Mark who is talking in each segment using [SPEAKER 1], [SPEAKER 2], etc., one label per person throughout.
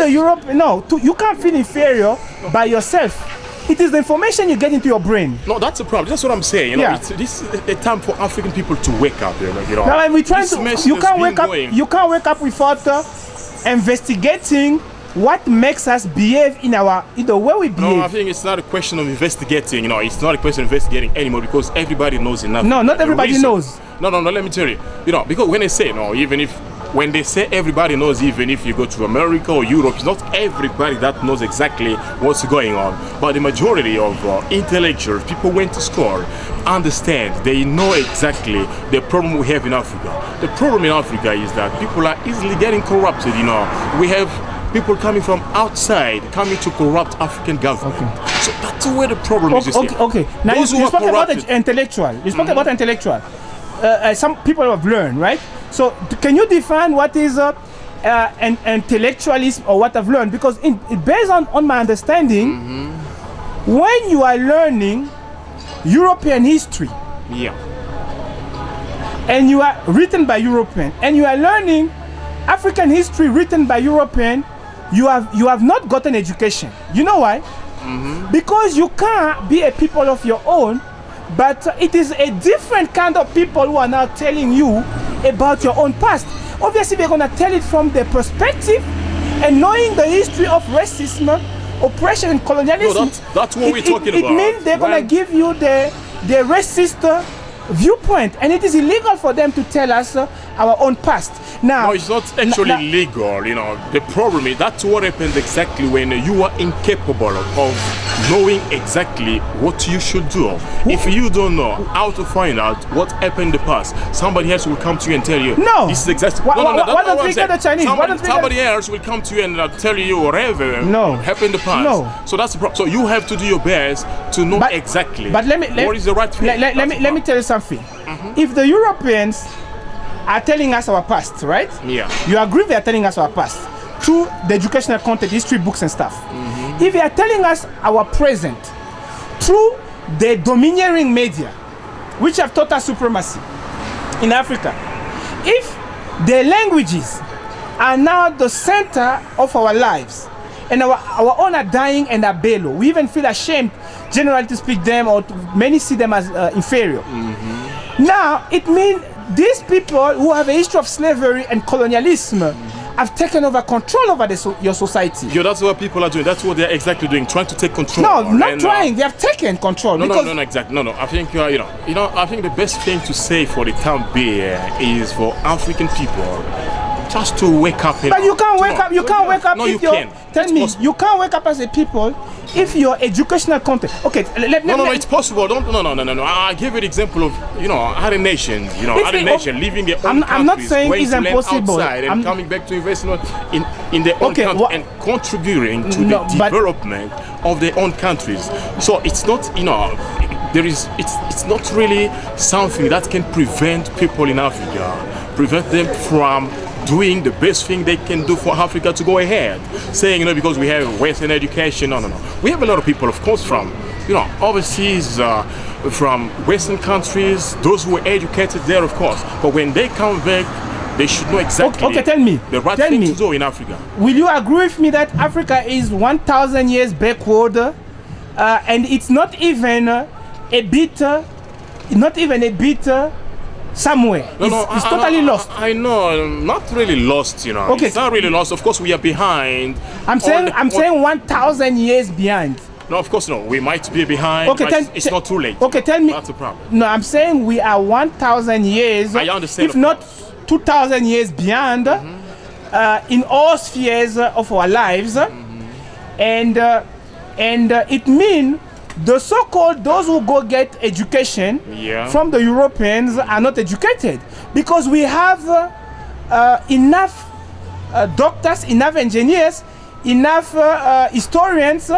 [SPEAKER 1] the Europe, no, you can't feel inferior by yourself. It is the information you get into your brain.
[SPEAKER 2] No, that's a problem. That's what I'm saying. You know, this is a time for African people to wake up. You know.
[SPEAKER 1] Now, when we try to, you can't wake up. You can't wake up without investigating what makes us behave in the way we behave.
[SPEAKER 2] No, I think it's not a question of investigating. You know, it's not a question of investigating anymore because everybody knows enough.
[SPEAKER 1] No, not everybody knows.
[SPEAKER 2] No. Let me tell you. You know, because when they say when they say everybody knows, even if you go to America or Europe, it's not everybody that knows exactly what's going on. But the majority of intellectuals, people went to school, understand, they know exactly the problem we have in Africa. The problem in Africa is that people are easily getting corrupted, you know. We have people coming from outside, coming to corrupt African government. Okay. So that's where the problem is.
[SPEAKER 1] Okay. Now you spoke about the intellectual. You spoke about intellectual. Some people have learned, right? So can you define what is an intellectualism or what I've learned? Because based on my understanding, when you are learning European history, and you are written by European, and you are learning African history written by European, you have not gotten education. You know why? Because you can't be a people of your own, but it is a different kind of people who are now telling you about your own past. Obviously, they're going to tell it from their perspective, and knowing the history of racism, oppression, and colonialism.
[SPEAKER 2] No, that's what we're talking about.
[SPEAKER 1] It means they're going to give you the racist viewpoint, and it is illegal for them to tell us our own past. Now,
[SPEAKER 2] no, it's not actually legal. You know, the problem is that's what happens exactly when you are incapable of knowing exactly what you should do. If you don't know how to find out what happened in the past, somebody else will come to you and tell you.
[SPEAKER 1] No,
[SPEAKER 2] this is exactly.
[SPEAKER 1] Why don't we get the Chinese?
[SPEAKER 2] Somebody else will come to you and tell you whatever happened in the past.
[SPEAKER 1] No.
[SPEAKER 2] So that's the problem. So you have to do your best to know exactly.
[SPEAKER 1] But
[SPEAKER 2] what is the right thing.
[SPEAKER 1] Let me tell you something. If the Europeans are telling us our past, right?
[SPEAKER 2] Yeah.
[SPEAKER 1] You agree they are telling us our past through the educational content, history books and stuff. If they are telling us our present through the domineering media, which have taught us supremacy in Africa, if the languages are now the center of our lives, and our own are dying and are bellow, we even feel ashamed generally to speak them, or many see them as inferior. Now, it means these people who have a history of slavery and colonialism have taken over control over your society.
[SPEAKER 2] Yeah, that's what people are doing. That's what they're exactly doing, trying to take control.
[SPEAKER 1] No, not trying. They have taken control.
[SPEAKER 2] No, exactly. No. I think I think the best thing to say for the time being is for African people just to wake up.
[SPEAKER 1] But you can't wake up. You can't wake up.
[SPEAKER 2] No, you can.
[SPEAKER 1] Tell me, you can't wake up as a people if your educational content. Okay,
[SPEAKER 2] no, it's possible. No. I give you the example of other nations. Other nations leaving their own countries.
[SPEAKER 1] I'm not saying it's impossible.
[SPEAKER 2] And coming back to investment in their own country and contributing to the development of their own countries. So it's not it's not really something that can prevent people in Africa, prevent them from doing the best thing they can do for Africa to go ahead. Saying, because we have Western education, no. We have a lot of people, of course, from, overseas, from Western countries, those who were educated there, of course. But when they come back, they should know exactly
[SPEAKER 1] tell me,
[SPEAKER 2] the right thing to do in Africa.
[SPEAKER 1] Will you agree with me that Africa is 1,000 years backward, and it's not even a bit, somewhere? It's totally lost.
[SPEAKER 2] I know, not really lost, Okay. It's not really lost. Of course, we are behind.
[SPEAKER 1] I'm saying 1,000 years behind.
[SPEAKER 2] No, of course, no. We might be behind. Okay, but it's not too late.
[SPEAKER 1] Okay, tell me.
[SPEAKER 2] That's the problem.
[SPEAKER 1] No, I'm saying we are 1,000 years.
[SPEAKER 2] I understand.
[SPEAKER 1] If not 2,000 years behind, in all spheres of our lives, and it means the so-called those who go get education from the Europeans are not educated, because we have enough doctors, enough engineers, enough historians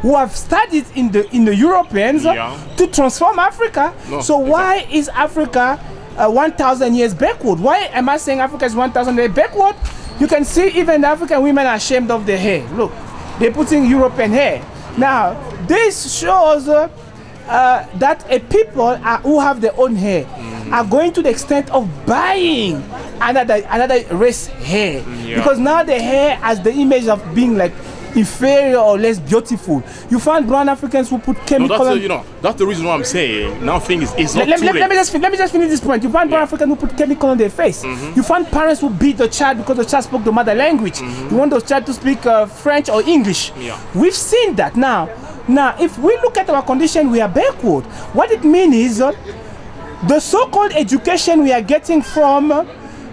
[SPEAKER 1] who have studied in the Europeans to transform Africa. No, so why is Africa 1,000 years backward? Why am I saying Africa is 1,000 years backward? You can see even African women are ashamed of their hair. Look, they're putting European hair. Now, this shows that a people who have their own hair are going to the extent of buying another race hair, because now the hair has the image of being like inferior or less beautiful. You find brown Africans who put chemical.
[SPEAKER 2] No, that's the reason why I'm saying now things is not
[SPEAKER 1] let me just finish this point. You find brown Africans who put chemical on their face. You find parents who beat the child because the child spoke the mother language. You want the child to speak French or English. We've seen that now. Now, if we look at our condition, we are backward. What it means is the so-called education we are getting from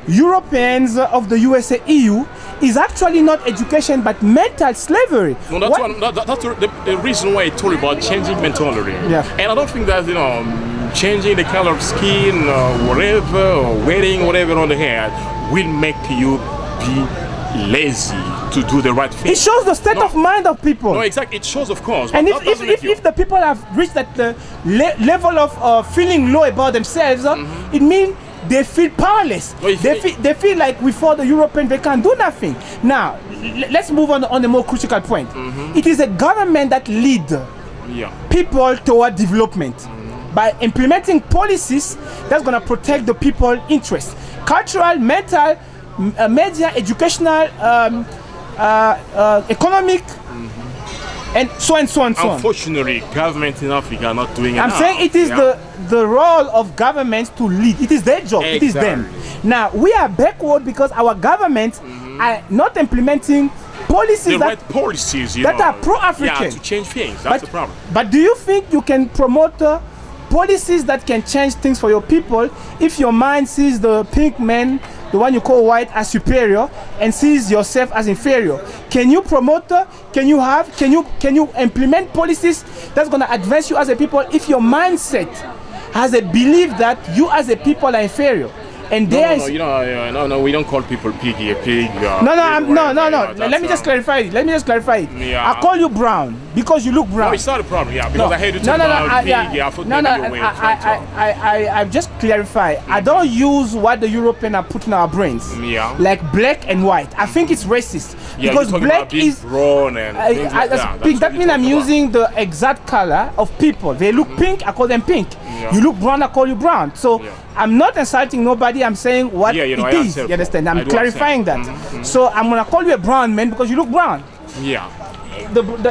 [SPEAKER 1] Europeans of the USA, EU, is actually not education but mental slavery.
[SPEAKER 2] No, that's the reason why I told you about changing mentality. And I don't think that, changing the color of skin or whatever, or wearing whatever on the head will make you be lazy to do the right thing.
[SPEAKER 1] It shows the state of mind of people.
[SPEAKER 2] No, exactly. It shows, of course.
[SPEAKER 1] And if the people have reached that level of feeling low about themselves, it means they feel powerless. They feel like before the European they can't do nothing. Now, let's move on a more critical point. It is a government that leads people toward development by implementing policies that's going to protect the people's interests. Cultural, mental, media, educational, economic, and so on.
[SPEAKER 2] Unfortunately, governments in Africa are not doing enough.
[SPEAKER 1] I'm saying it is the role of governments to lead. It is their job. Exactly. It is them. Now, we are backward because our governments are not implementing policies that are pro-African.
[SPEAKER 2] Yeah, to change things. That's the problem.
[SPEAKER 1] But do you think you can promote policies that can change things for your people if your mind sees the pink man, the one you call white, as superior and sees yourself as inferior? Can you promote, can you implement policies that's going to advance you as a people if your mindset has a belief that you as a people are inferior? And
[SPEAKER 2] no, we don't call people piggy a pig.
[SPEAKER 1] No. Let me just clarify it. I call you brown because you look brown.
[SPEAKER 2] No, it's not a problem. Yeah, because I hate to talk about pig.
[SPEAKER 1] I just clarify. I don't use what the Europeans are putting in our brains. Like black and white. I think it's racist because black is
[SPEAKER 2] brown and
[SPEAKER 1] pink. That means I'm using the exact color of people. They look pink, I call them pink. You look brown, I call you brown. So I'm not insulting nobody. I'm saying what it is. You understand? I'm clarifying that. So I'm gonna call you a brown man because you look brown.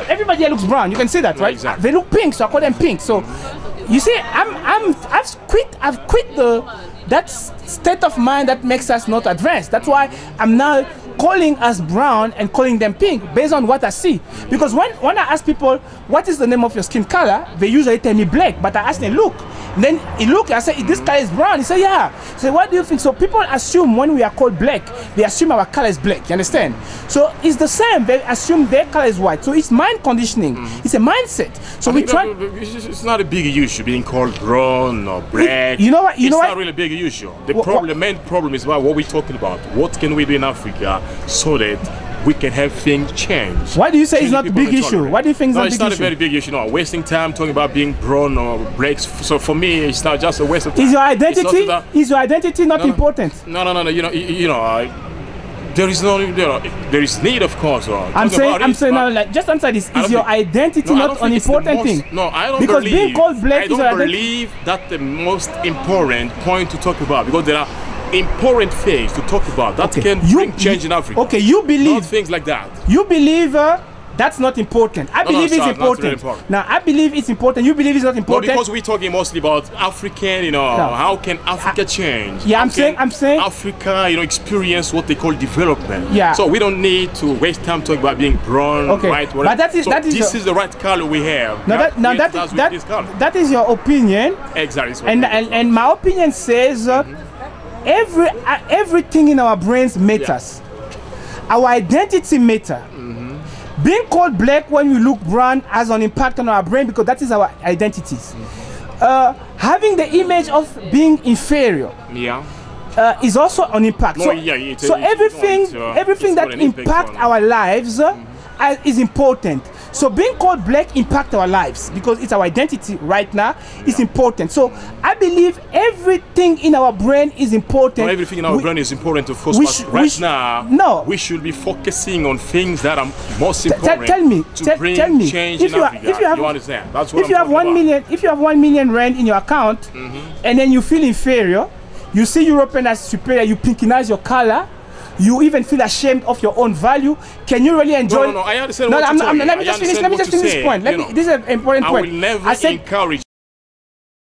[SPEAKER 1] Everybody here looks brown. You can see that, right?
[SPEAKER 2] Exactly.
[SPEAKER 1] They look pink, so I call them pink. So you see, I've quit that state of mind that makes us not advanced. That's why I'm now calling us brown and calling them pink based on what I see. Because when I ask people what is the name of your skin color, they usually tell me black, but I ask them look. And then he look, I say this color is brown. He say yeah. I say what do you think? So people assume when we are called black, they assume our color is black. You understand? So it's the same. They assume their color is white. So it's mind conditioning. It's a mindset. So we try.
[SPEAKER 2] It's not a big issue being called brown or black.
[SPEAKER 1] You know what?
[SPEAKER 2] It's not really a big issue. The main problem is about what we're talking about. What can we do in Africa so that we can have things change?
[SPEAKER 1] Why do you say it's not a big issue? Why do you think it's not a big issue?
[SPEAKER 2] No, it's not a very big issue. No, wasting time talking about being brown or black. So for me, it's not just a waste of time.
[SPEAKER 1] Is your identity not important?
[SPEAKER 2] No. There is need, of course.
[SPEAKER 1] I'm saying now, like, just answer this. Is your identity not an important thing?
[SPEAKER 2] No, I don't
[SPEAKER 1] because
[SPEAKER 2] believe.
[SPEAKER 1] Being called black
[SPEAKER 2] I don't believe that's the most important point to talk about, because there are important things to talk about that can bring change in Africa.
[SPEAKER 1] Okay, you believe
[SPEAKER 2] not things like that.
[SPEAKER 1] You believe that's not important. I believe it's important. Really important. Now, I believe it's important. You believe it's not important.
[SPEAKER 2] No, because we're talking mostly about African, how can Africa change?
[SPEAKER 1] Yeah, I'm saying
[SPEAKER 2] Africa, experience what they call development.
[SPEAKER 1] Yeah.
[SPEAKER 2] So we don't need to waste time talking about being brown, white, whatever.
[SPEAKER 1] But this
[SPEAKER 2] is the right color we have.
[SPEAKER 1] That is your opinion.
[SPEAKER 2] Exactly.
[SPEAKER 1] And my opinion says everything in our brains matters. Our identity matters. Being called black when we look brown has an impact on our brain because that is our identities. Having the image of being inferior is also an impact. So everything that impacts our lives is important. So being called black impacts our lives because it's our identity right now. It's important. So I believe everything in our brain is important.
[SPEAKER 2] No, everything in our brain is important, of course. But right now, we should be focusing on things that are most important.
[SPEAKER 1] Tell me,
[SPEAKER 2] change in Africa. You understand? That's what
[SPEAKER 1] if you have 1 million, if you have 1 million rand in your account, and then you feel inferior, You see European as superior, you pinkinize your color, you even feel ashamed of your own value. Can you really enjoy?
[SPEAKER 2] No, I understand what you're saying.
[SPEAKER 1] Let me just finish this point. This is an important point.
[SPEAKER 2] I will never encourage